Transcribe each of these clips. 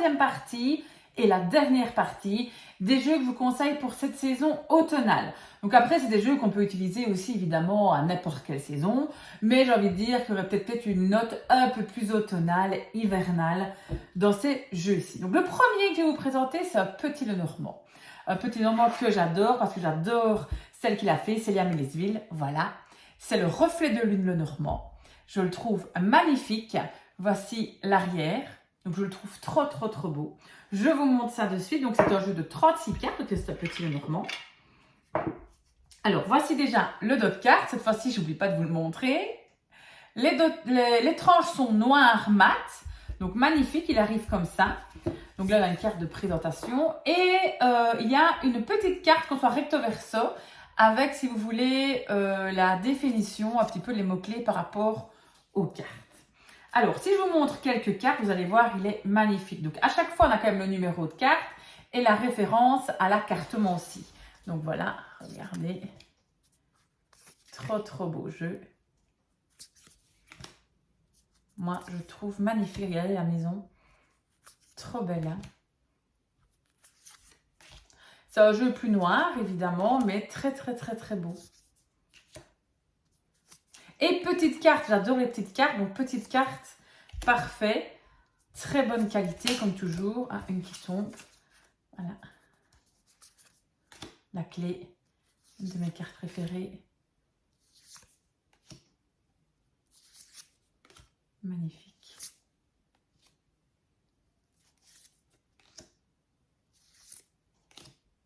troisième partie et la dernière partie des jeux que je vous conseille pour cette saison automnale. Donc après, c'est des jeux qu'on peut utiliser aussi évidemment à n'importe quelle saison, mais j'ai envie de dire qu'il y aurait peut-être une note un peu plus automnale, hivernale dans ces jeux-ci. Donc le premier que je vais vous présenter, c'est un Petit Lenormand. Un Petit Lenormand que j'adore parce que j'adore celle qu'il a fait, Célia Mélesville, voilà. C'est le reflet de lune Lenormand. Je le trouve magnifique. Voici l'arrière. Donc, je le trouve trop beau. Je vous montre ça de suite. Donc, c'est un jeu de 36 cartes, donc c'est un Petit Lenormand. Alors, voici déjà le dos de carte. Cette fois-ci, je n'oublie pas de vous le montrer. Les tranches sont noires mat. Donc, magnifique. Il arrive comme ça. Donc là, on a une carte de présentation. Et il y a une petite carte qu'on soit recto verso avec, si vous voulez, la définition, un petit peu les mots-clés par rapport aux cartes. Alors, si je vous montre quelques cartes, vous allez voir, il est magnifique. Donc, à chaque fois, on a quand même le numéro de carte et la référence à la cartomancie. Donc, voilà, regardez. Trop beau jeu. Moi, je trouve magnifique. Regardez la maison. Trop belle, hein? C'est un jeu plus noir, évidemment, mais très beau. Et petite carte, j'adore les petites cartes. Donc, petite carte, parfait. Très bonne qualité, comme toujours. Ah, une qui tombe. Voilà. La clé, une de mes cartes préférées. Magnifique.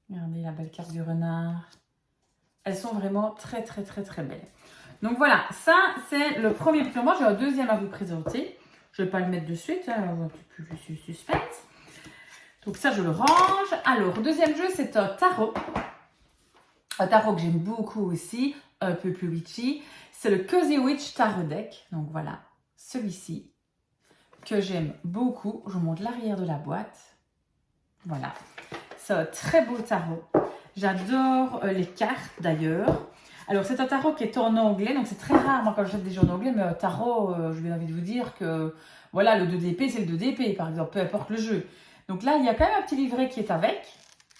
Regardez la belle carte du renard. Elles sont vraiment très belles. Donc voilà, ça c'est le premier petit. Moi j'ai un deuxième à vous présenter. Je ne vais pas le mettre de suite, hein, un peu plus suspense. Donc ça je le range. Alors, deuxième jeu, c'est un tarot. Un tarot que j'aime beaucoup aussi, un peu plus witchy. C'est le Cozy Witch Tarot Deck. Donc voilà, celui-ci que j'aime beaucoup. Je vous montre l'arrière de la boîte. Voilà, c'est un très beau tarot. J'adore les cartes d'ailleurs. Alors, c'est un tarot qui est en anglais, donc c'est très rare, moi, quand j'achète des jeux en anglais, mais un tarot, je vais envie de vous dire que, voilà, le 2 d'épée, c'est le 2 d'épée, par exemple, peu importe le jeu. Donc là, il y a quand même un petit livret qui est avec,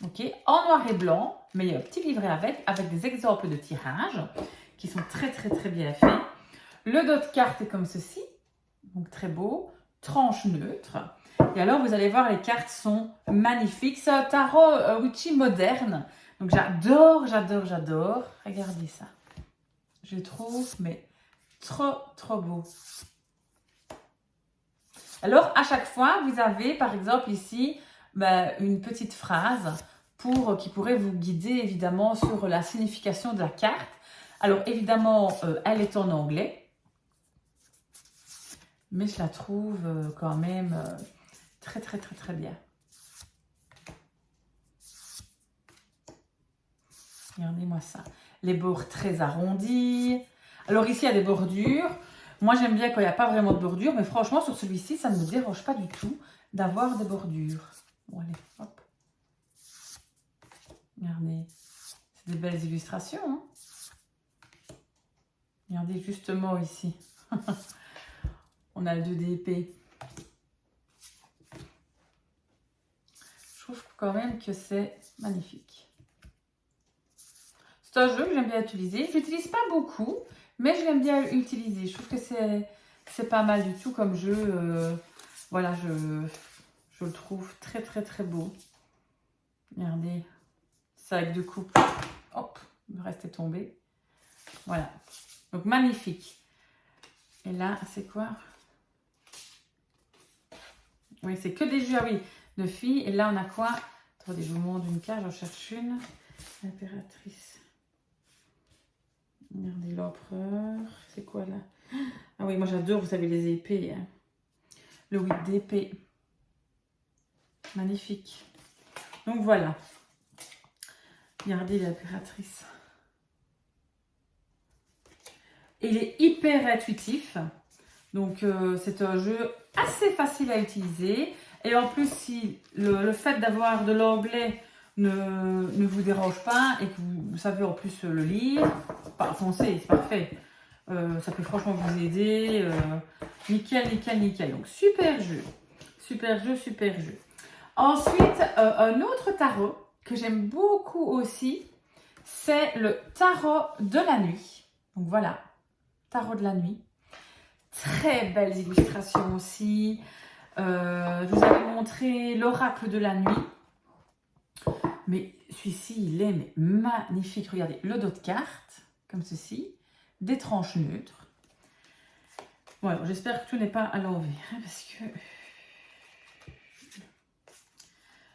ok, en noir et blanc, mais il y a un petit livret avec des exemples de tirage, qui sont très bien faits. Le dos de carte est comme ceci, donc très beau, tranche neutre. Et alors, vous allez voir, les cartes sont magnifiques. C'est un tarot witchy moderne. Donc, j'adore. Regardez ça. Je trouve, mais trop beau. Alors, à chaque fois, vous avez, par exemple, ici, une petite phrase qui pourrait vous guider, évidemment, sur la signification de la carte. Alors, évidemment, elle est en anglais. Mais je la trouve quand même très bien. Regardez-moi ça. Les bords très arrondis. Alors ici, il y a des bordures. Moi, j'aime bien quand il n'y a pas vraiment de bordures. Mais franchement, sur celui-ci, ça ne me dérange pas du tout d'avoir des bordures. Bon, allez, hop. Regardez. C'est des belles illustrations. Hein. Regardez justement ici. On a le 2 d'épée. Je trouve quand même que c'est magnifique. C'est un jeu que j'aime bien utiliser. Je l'utilise pas beaucoup, mais je l'aime bien utiliser. Je trouve que c'est pas mal du tout comme jeu. Voilà, je le trouve très beau. Regardez, c'est avec 2 coupes. Hop, le reste est tombé. Voilà, donc magnifique. Et là, c'est quoi? Oui, c'est que des jeux, ah oui, de filles. Et là, on a quoi? Attendez, je vous montre une cage, j'en cherche une. L'impératrice. Regardez l'empereur. C'est quoi là? Ah oui, moi j'adore, vous savez, les épées. Hein. Le 8 d'épée. Magnifique. Donc voilà. Regardez l'impératrice. Il est hyper intuitif. Donc c'est un jeu assez facile à utiliser. Et en plus, si le fait d'avoir de l'anglais ne vous dérange pas et que vous savez en plus le lire, foncez, c'est parfait. Ça peut franchement vous aider. Nickel. Donc super jeu. Super jeu. Ensuite, un autre tarot que j'aime beaucoup aussi, c'est le tarot de la nuit. Donc voilà, tarot de la nuit. Très belles illustrations aussi. Je vous avais montré l'oracle de la nuit. Mais celui-ci, il est magnifique. Regardez, le dos de carte, comme ceci. Des tranches neutres. Bon, alors j'espère que tout n'est pas à l'envers, hein, parce que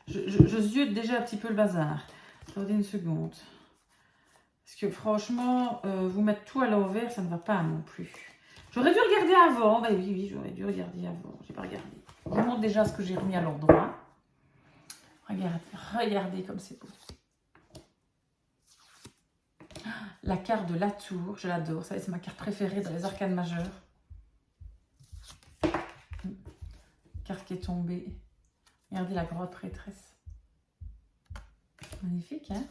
je ziote déjà un petit peu le bazar. Attendez une seconde. Parce que franchement, vous mettre tout à l'envers, ça ne va pas non plus. J'aurais dû regarder avant. Bah oui, j'aurais dû regarder avant. J'ai pas regardé. Je vous montre déjà ce que j'ai remis à l'endroit. Regardez comme c'est beau. La carte de la tour, je l'adore. Ça, c'est ma carte préférée dans les arcanes majeures. Carte qui est tombée. Regardez la grande prêtresse. Magnifique, hein?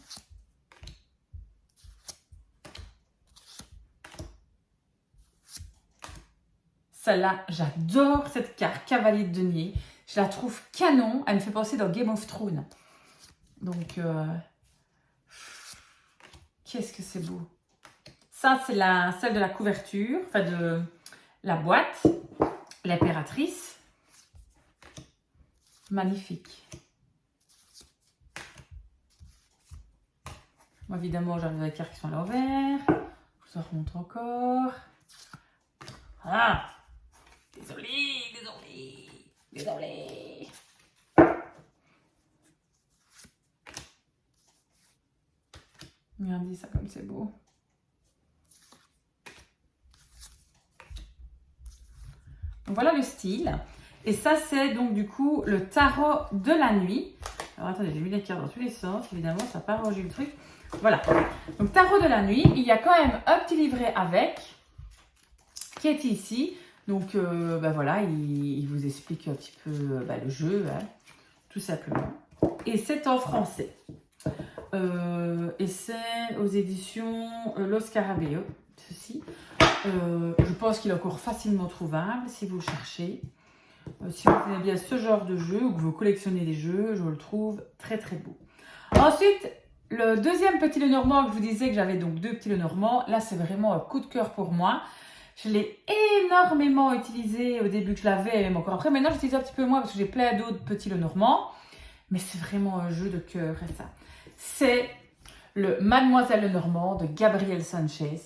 Celle-là, j'adore cette carte, Cavalier de denier. Je la trouve canon. Elle me fait penser dans Game of Thrones. Donc, qu'est-ce que c'est beau. Ça, c'est celle de la couverture, enfin de la boîte, l'impératrice. Magnifique. Bon, évidemment, j'arrive avec les cartes qui sont à l'envers. Je vous en remontre encore. Ah! Désolée. Regardez ça comme c'est beau. Donc voilà le style. Et ça, c'est donc du coup le tarot de la nuit. Alors attendez, j'ai mis les cartes dans tous les sens. Évidemment, ça n'a pas rangé le truc. Voilà. Donc tarot de la nuit. Il y a quand même un petit livret avec qui est ici. Donc voilà, il vous explique un petit peu le jeu, hein, tout simplement. Et c'est en français. Et c'est aux éditions Los Scarabeo, ceci. Je pense qu'il est encore facilement trouvable si vous le cherchez. Si vous aimez bien ce genre de jeu ou que vous collectionnez des jeux, je le trouve très très beau. Ensuite, le deuxième petit Lenormand que je vous disais que j'avais donc 2 petits Lenormand. Là, c'est vraiment un coup de cœur pour moi. Je l'ai énormément utilisé au début que je l'avais, même encore après. Maintenant, j'utilise un petit peu moins parce que j'ai plein d'autres petits Lenormand. Mais c'est vraiment un jeu de cœur, et ça. C'est le Mademoiselle Lenormand de Gabriel Sanchez.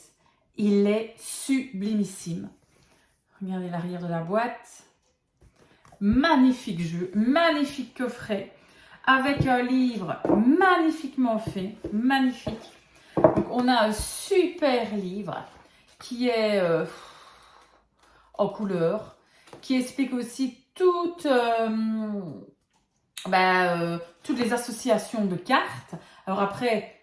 Il est sublimissime. Regardez l'arrière de la boîte. Magnifique jeu, magnifique coffret. Avec un livre magnifiquement fait. Magnifique. Donc, on a un super livre qui est en couleur, qui explique aussi toutes les associations de cartes. Alors après,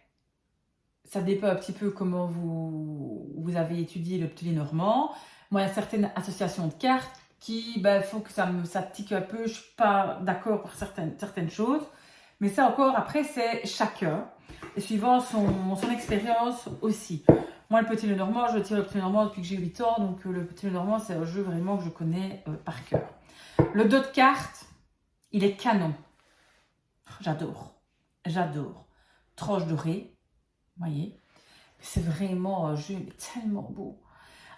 ça dépend un petit peu comment vous avez étudié le petit Lenormand. Moi, il y a certaines associations de cartes qui, faut que ça tique un peu. Je ne suis pas d'accord pour certaines choses. Mais ça encore, après, c'est chacun. Et suivant son expérience aussi. Moi, le petit Lenormand, je tire le petit Lenormand depuis que j'ai 8 ans. Donc, le petit Lenormand, c'est un jeu vraiment que je connais par cœur. Le dos de cartes, il est canon. J'adore. Tranche dorée. Vous voyez, c'est vraiment un jeu tellement beau.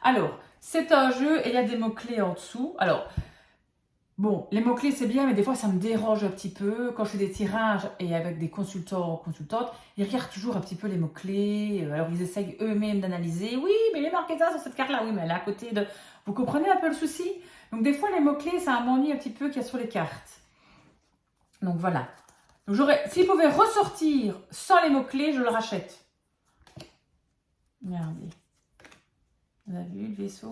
Alors, c'est un jeu et il y a des mots-clés en dessous. Alors, bon, les mots-clés c'est bien, mais des fois ça me dérange un petit peu. Quand je fais des tirages et avec des consultants, consultantes, ils regardent toujours un petit peu les mots-clés. Alors, ils essayent eux-mêmes d'analyser. Oui, mais il est marqué ça sur cette carte-là. Oui, mais elle est à côté de... Vous comprenez un peu le souci? Donc, des fois, les mots-clés, ça m'ennuie un petit peu qu'il y a sur les cartes. Donc, voilà. Donc, s'il pouvait ressortir sans les mots-clés, je le rachète. Regardez. Vous avez vu le vaisseau?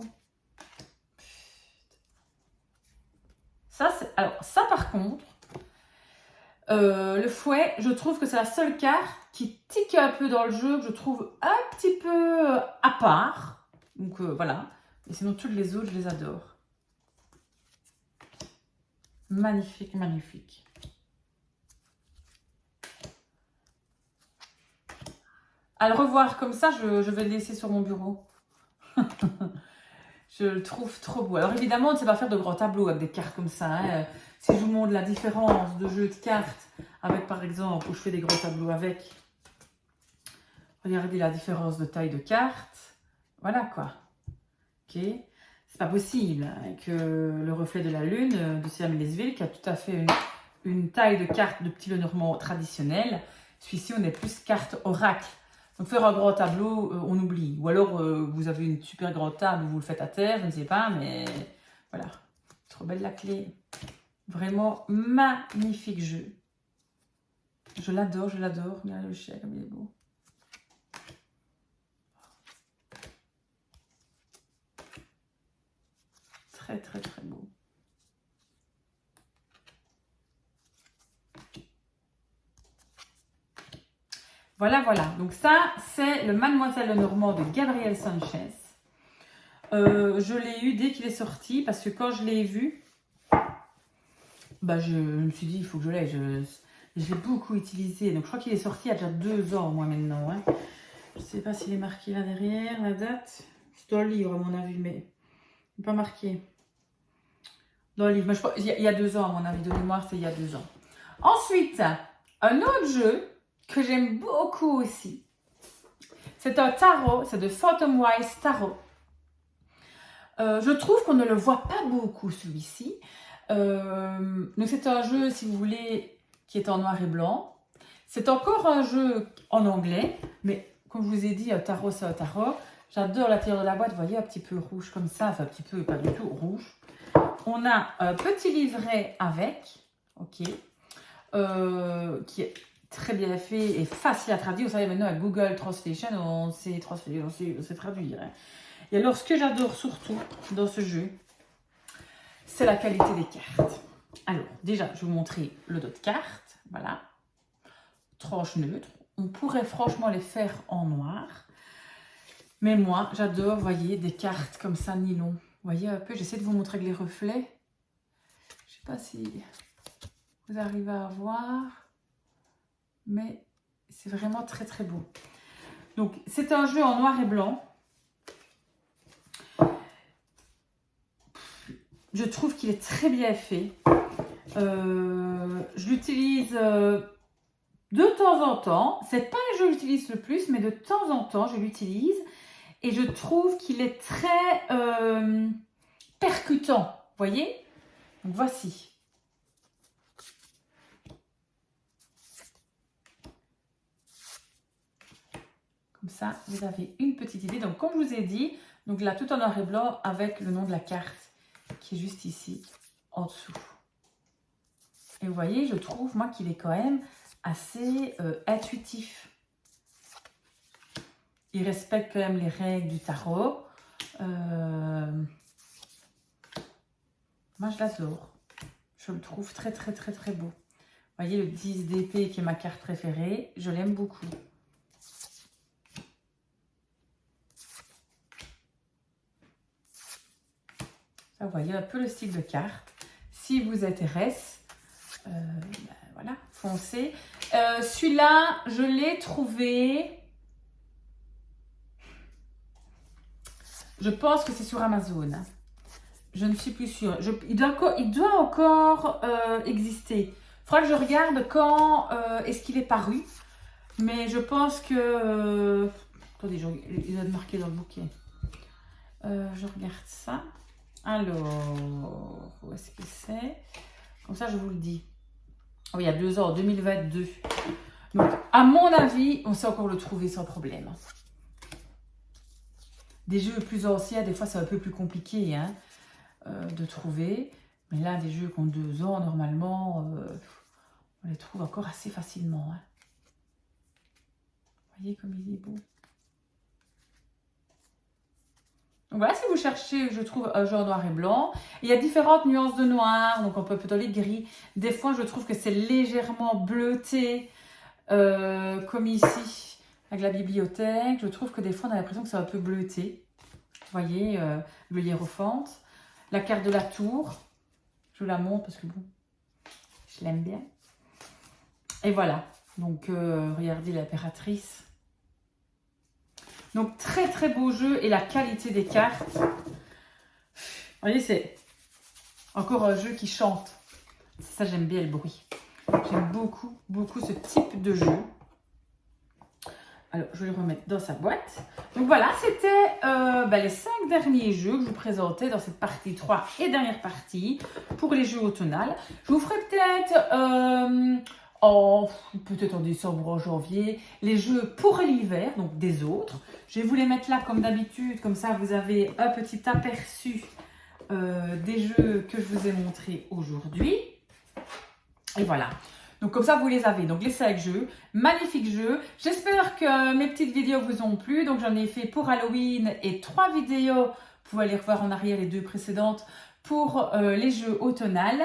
Alors, ça par contre, le fouet, je trouve que c'est la seule carte qui tique un peu dans le jeu, que je trouve un petit peu à part. Donc voilà. Et sinon, toutes les autres, je les adore. Magnifique, magnifique. À le revoir comme ça, je vais le laisser sur mon bureau. Je le trouve trop beau. Alors évidemment, on ne sait pas faire de grands tableaux avec des cartes comme ça. Hein. Si je vous montre la différence de jeu de cartes avec, par exemple, où je fais des gros tableaux avec, regardez la différence de taille de cartes. Voilà quoi. Ok. C'est pas possible hein, que le reflet de la lune de Siam Lesville, qui a tout à fait une taille de carte de petit Lenormand traditionnel. Celui-ci, on est plus carte oracle. Donc faire un grand tableau, on oublie. Ou alors vous avez une super grande table, vous le faites à terre, je ne sais pas, mais voilà. Trop belle la clé. Vraiment magnifique jeu. Je l'adore, je l'adore. Regardez le chien comme il est beau. Très, très, très beau. Voilà, voilà. Donc ça, c'est le Mademoiselle Lenormand de Gabriel Sanchez. Je l'ai eu dès qu'il est sorti parce que quand je l'ai vu, bah je me suis dit, il faut que je l'aie. Je l'ai beaucoup utilisé. Donc je crois qu'il est sorti il y a déjà 2 ans, moi, maintenant. Hein. Je ne sais pas s'il est marqué là derrière, la date. C'est dans le livre, à mon avis, mais il n'est pas marqué. Dans le livre. Mais je crois, il y a 2 ans, à mon avis, de mémoire, c'est il y a 2 ans. Ensuite, un autre jeu que j'aime beaucoup aussi. C'est un tarot, c'est de Phantom Wise Tarot. Je trouve qu'on ne le voit pas beaucoup, celui-ci. Donc c'est un jeu, si vous voulez, qui est en noir et blanc. C'est encore un jeu en anglais, mais comme je vous ai dit, un tarot, c'est un tarot. J'adore l'intérieur de la boîte, vous voyez, un petit peu rouge comme ça, enfin un petit peu, pas du tout rouge. On a un petit livret avec, ok, qui est très bien fait et facile à traduire. Vous savez, maintenant avec Google Translation, on sait traduire. Hein. Et alors, ce que j'adore surtout dans ce jeu, c'est la qualité des cartes. Alors, déjà, je vais vous montrer le dos de cartes. Voilà. Tranche neutre. On pourrait franchement les faire en noir. Mais moi, j'adore, voyez, des cartes comme ça, nylon. Vous voyez un peu, j'essaie de vous montrer avec les reflets. Je ne sais pas si vous arrivez à voir. Mais c'est vraiment très, très beau. Donc, c'est un jeu en noir et blanc. Je trouve qu'il est très bien fait. Je l'utilise de temps en temps. C'est pas le jeu que j'utilise le plus, mais de temps en temps, je l'utilise. Et je trouve qu'il est très percutant. Vous voyez? Donc, voici. Comme ça, vous avez une petite idée. Donc, comme je vous ai dit, donc là, tout en noir et blanc avec le nom de la carte qui est juste ici, en dessous. Et vous voyez, je trouve, moi, qu'il est quand même assez intuitif. Il respecte quand même les règles du tarot. Moi, je l'adore. Je le trouve très, très, très, très beau. Vous voyez, le 10 d'épée qui est ma carte préférée, je l'aime beaucoup. Vous voyez un peu le style de carte. Si vous intéresse, ben voilà, foncez. Celui-là, je l'ai trouvé. Je pense que c'est sur Amazon. Je ne suis plus sûre. Il doit encore exister. Il faudra que je regarde quand est-ce qu'il est paru. Mais je pense que... attendez, il doit être marqué dans le bouquet. Je regarde ça. Alors, où est-ce que c'est? Comme ça, je vous le dis. Oh, il y a 2 ans, 2022. Donc, à mon avis, on sait encore le trouver sans problème. Des jeux plus anciens, des fois, c'est un peu plus compliqué hein, de trouver. Mais là, des jeux qui ont 2 ans, normalement, on les trouve encore assez facilement. Hein. Vous voyez comme il est beau. Donc voilà, si vous cherchez, je trouve, un genre noir et blanc. Il y a différentes nuances de noir, donc on peut plutôt les gris. Des fois, je trouve que c'est légèrement bleuté, comme ici, avec la bibliothèque. Je trouve que des fois, on a l'impression que c'est un peu bleuté. Vous voyez, le hiérophante. La carte de la tour. Je vous la montre parce que bon, je l'aime bien. Et voilà. Donc, regardez l'impératrice. Donc, très très beau jeu et la qualité des cartes. Vous voyez, c'est encore un jeu qui chante. Ça, j'aime bien le bruit. J'aime beaucoup, beaucoup ce type de jeu. Alors, je vais le remettre dans sa boîte. Donc voilà, c'était les 5 derniers jeux que je vous présentais dans cette partie 3 et dernière partie pour les jeux automnales. Je vous ferai peut-être peut-être en décembre ou en janvier, les jeux pour l'hiver, donc des autres. Je vais vous les mettre là comme d'habitude, comme ça vous avez un petit aperçu des jeux que je vous ai montrés aujourd'hui. Et voilà. Donc comme ça, vous les avez. Donc les 5 jeux, magnifiques jeux. J'espère que mes petites vidéos vous ont plu. Donc j'en ai fait pour Halloween et 3 vidéos. Vous pouvez aller revoir en arrière les 2 précédentes pour les jeux automnales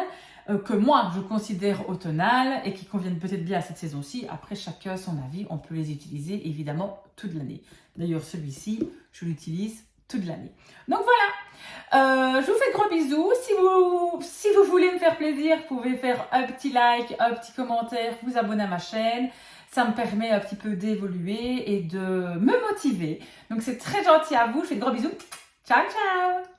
que moi je considère automnales et qui conviennent peut-être bien à cette saison-ci. Après, chacun son avis. On peut les utiliser évidemment toute l'année. D'ailleurs, celui-ci, je l'utilise toute l'année. Donc voilà. Je vous fais de gros bisous. Si vous voulez me faire plaisir, vous pouvez faire un petit like, un petit commentaire, vous abonner à ma chaîne. Ça me permet un petit peu d'évoluer et de me motiver. Donc c'est très gentil à vous. Je fais de gros bisous. Ciao, ciao!